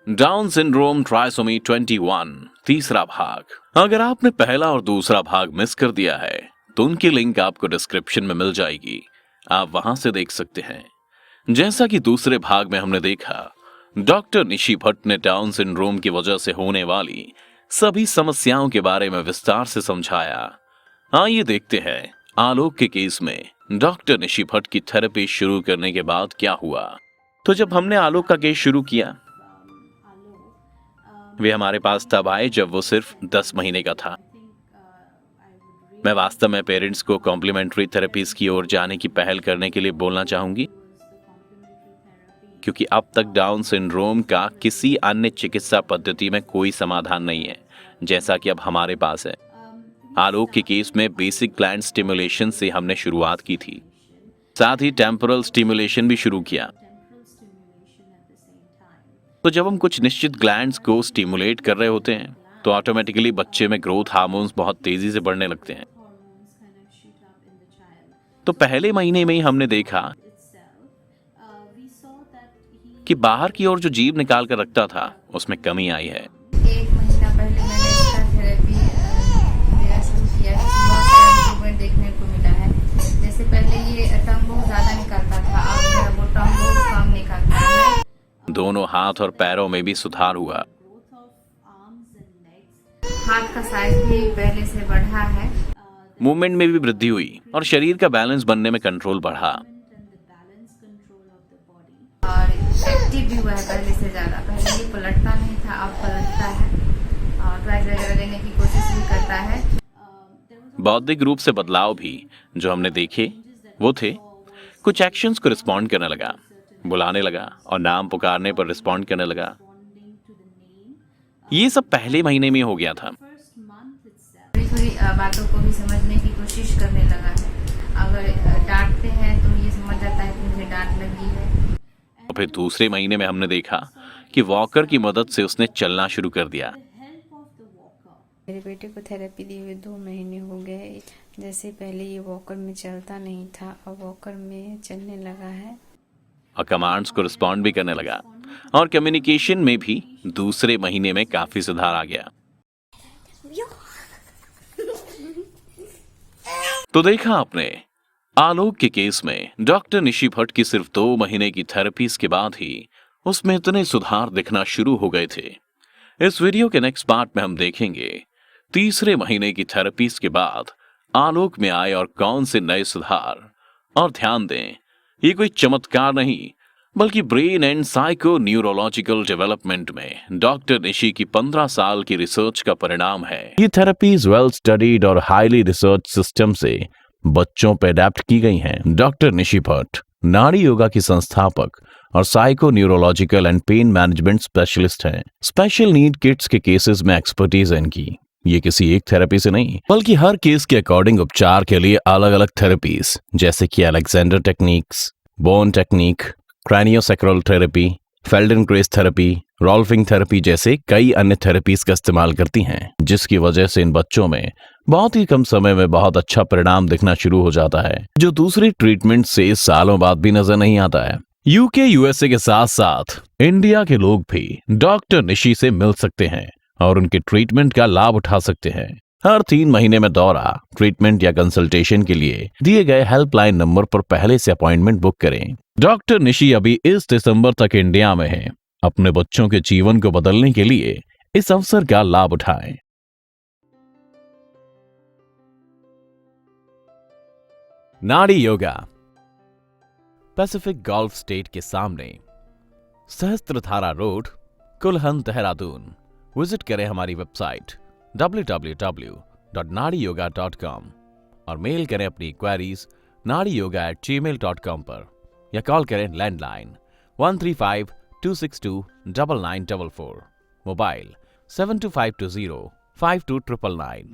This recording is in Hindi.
डाउन सिंड्रोम ट्राइसोमी 21 तीसरा भाग। अगर आपने पहला और दूसरा भाग मिस कर दिया है तो उनकी लिंक आपको डिस्क्रिप्शन में मिल जाएगी, आप वहां से देख सकते हैं। जैसा कि दूसरे भाग में हमने देखा, डॉक्टर निशी भट्ट ने डाउन सिंड्रोम की वजह से होने वाली सभी समस्याओं के बारे में विस्तार से समझाया। आइए देखते हैं आलोक के केस में डॉक्टर निशी भट्ट की थेरेपी शुरू करने के बाद क्या हुआ। तो जब हमने आलोक का केस शुरू किया, वे हमारे पास तब आए जब वो सिर्फ 10 महीने का था। मैं वास्तव में पेरेंट्स को कॉम्प्लीमेंट्री थेरेपीज की ओर जाने की पहल करने के लिए बोलना चाहूंगी, क्योंकि अब तक डाउन सिंड्रोम का किसी अन्य चिकित्सा पद्धति में कोई समाधान नहीं है, जैसा कि अब हमारे पास है। आलोक के केस में बेसिक ग्लैंड स्टिमुलेशन से हमने शुरुआत की थी, साथ ही टेम्पोरल स्टिमुलेशन भी शुरू किया। तो जब हम कुछ निश्चित ग्लैंड्स को स्टिमुलेट कर रहे होते हैं तो ऑटोमेटिकली बच्चे में ग्रोथ हार्मोन्स बहुत तेजी से बढ़ने लगते हैं। तो पहले महीने में ही हमने देखा कि बाहर की ओर जो जीभ निकाल कर रखता था उसमें कमी आई है। 1 महीना पहले मैंने इसका थेरेपी मेरा शुरू किया है, बहुत सारा इम्प्रूवमेंट देखने को मिला है। जैसे पहले ये टंग बहुत ज़्यादा निकलता था, अब मेरा वो टंग बहुत कम निकलता है। दोनों हाथ और पैरों में भी सुधार हुआ। हाथ का साइज भी पहले से बढ़ा है, मूवमेंट में भी वृद्धि हुई और शरीर का बैलेंस बनने में कंट्रोल बढ़ा। और एक्टिव भी हुआ है पहले से ज़्यादा। पहले ये पलटता नहीं था, अब पलटता है और प्राइज वगैरह देने की कोशिश भी करता है। बौद्धिक रूप से बदलाव भी जो हमने देखे वो थे, कुछ एक्शंस को रिस्पॉन्ड करने लगा, बुलाने लगा और नाम पुकारने पर रिस्पॉन्ड करने लगा। ये सब पहले महीने में हो गया था। थोड़ी थोड़ी बातों को भी समझने की कोशिश करने लगा है। अगर डांटते हैं तो ये समझ जाता है कि मुझे डांट लगी है। और फिर दूसरे महीने में हमने देखा कि वॉकर की मदद से उसने चलना शुरू कर दिया। मेरे बेटे को थेरेपी दिए हुए 2 महीने हो गए। जैसे पहले ये वॉकर में चलता नहीं था, अब वॉकर में चलने लगा है और कमांड्स को रिस्पॉन्ड भी करने लगा और कम्युनिकेशन में भी दूसरे महीने में काफी सुधार आ गया। तो देखा आपने, आलोक के केस में डॉक्टर निशी भट्ट की सिर्फ 2 महीने की थेरेपीज के बाद ही उसमें इतने सुधार दिखना शुरू हो गए थे। इस वीडियो के नेक्स्ट पार्ट में हम देखेंगे तीसरे महीने की थेरेपीज के बाद आलोक में आए और कौन से नए सुधार। और ध्यान दें, ये कोई चमत्कार नहीं बल्कि brain and psycho neurological development में डॉक्टर निशी की 15 साल की रिसर्च का परिणाम है। ये थेरेपीज वेल स्टडीड और हाईली रिसर्च सिस्टम से बच्चों पर अडेप्ट की गई हैं। डॉक्टर निशी भट्ट नाड़ी योगा की संस्थापक और psycho neurological and pain management specialist हैं। स्पेशल नीड किड्स के केसेस में एक्सपर्टीज है इनकी। ये किसी एक थेरेपी से नहीं बल्कि हर केस के अकॉर्डिंग उपचार के लिए अलग अलग थेरेपीज, जैसे कि Alexander techniques, bone technique, craniosacral therapy, Feldenkrais therapy, rolfing therapy जैसे कई अन्य थेरेपीज का इस्तेमाल करती हैं, जिसकी वजह से इन बच्चों में बहुत ही कम समय में बहुत अच्छा परिणाम दिखना शुरू हो जाता है, जो दूसरी ट्रीटमेंट से सालों बाद भी नजर नहीं आता है। यूके यूएसए के साथ साथ इंडिया के लोग भी डॉक्टर निशी से मिल सकते हैं और उनके ट्रीटमेंट का लाभ उठा सकते हैं। हर 3 महीने में दौरा, ट्रीटमेंट या कंसल्टेशन के लिए दिए गए हेल्पलाइन नंबर पर पहले से अपॉइंटमेंट बुक करें। डॉक्टर निशी अभी इस दिसंबर तक इंडिया में है। अपने बच्चों के जीवन को बदलने के लिए इस अवसर का लाभ उठाएं। नाड़ी योगा पैसिफिक गल्फ स्टेट के सामने, सहस्त्रधारा रोड, कुल्हन, देहरादून। विजिट करें हमारी वेबसाइट www.nadiyoga.com और मेल करें अपनी क्वेरीज nadiyoga@gmail.com पर या कॉल करें लैंडलाइन 135-262-9944, मोबाइल 72520-52999।